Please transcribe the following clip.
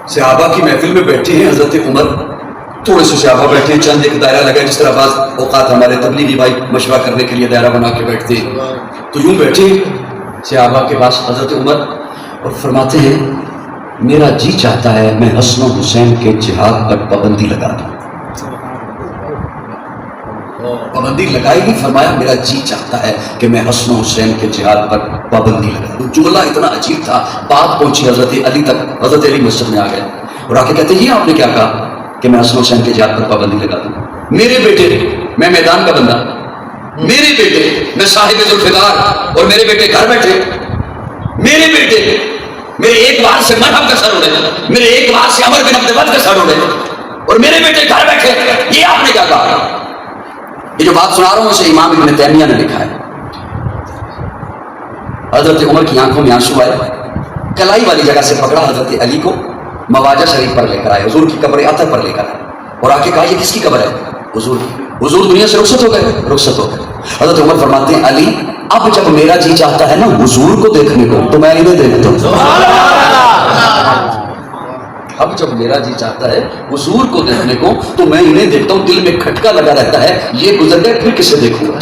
صحابہ کی محفل میں بیٹھے ہیں حضرت عمر، تھوڑے سے صحابہ بیٹھے ہیں، چند ایک دائرہ لگا، جس طرح بعض اوقات ہمارے تبلیغی بھائی مشورہ کرنے کے لیے دائرہ بنا کے بیٹھتے ہیں، تو یوں بیٹھے صحابہ کے پاس حضرت عمر اور فرماتے ہیں میرا جی چاہتا ہے میں حسن و حسین کے جہاد پر پابندی لگا دوں. پابندی لگائی نہیں، فرمایا میرا جی چاہتا ہے کہ میں حسن و حسین کے جہاد پر پابندی لگا دوں. جملہ اتنا عجیب تھا، بات پہنچی حضرت علی تک. حضرت علی مسجد میں آ گئے اور آ کے کہتے ہیں یہ آپ نے کیا کہا کہ میں حسن و حسین کے جہاد پر پابندی لگا دوں؟ میرے بیٹے، میں میدان کا بندہ، میرے بیٹے، میں صاحب ذوالفقار، اور میرے بیٹے گھر بیٹھے، میرے بیٹے میرے ایک بار سے مرحب کا سر اڑے، میرے ایک بار سے عمر بن عبد العزیز کا سر اڑے، اور میرے بیٹے گھر بیٹھے، یہ آپ نے کیا کہا؟ یہ جو بات سنا رہا ہوں اسے امام ابن تیمیہ نے لکھا ہے. حضرت عمر کی آنکھوں میں آنسو آئے، کلائی والی جگہ سے پکڑا حضرت علی کو، مواجہ شریف پر لے کر آئے، حضور کی قبر اطہر پر لے کر آئے اور آ کے کہا یہ کس کی قبر ہے؟ حضور کی. حضور دنیا سے رخصت ہو گئے، رخصت ہو گئے. حضرت عمر فرماتے ہیں علی اب جب میرا جی چاہتا ہے نا حضور کو دیکھنے کو تو میں انہیں دیکھتا ہوں. اب جب میرا جی چاہتا ہے حضور کو دیکھنے کو تو میں انہیں دیکھتا ہوں. دل میں کھٹکا لگا رہتا ہے یہ گزر گئے پھر کسے دیکھوں گا.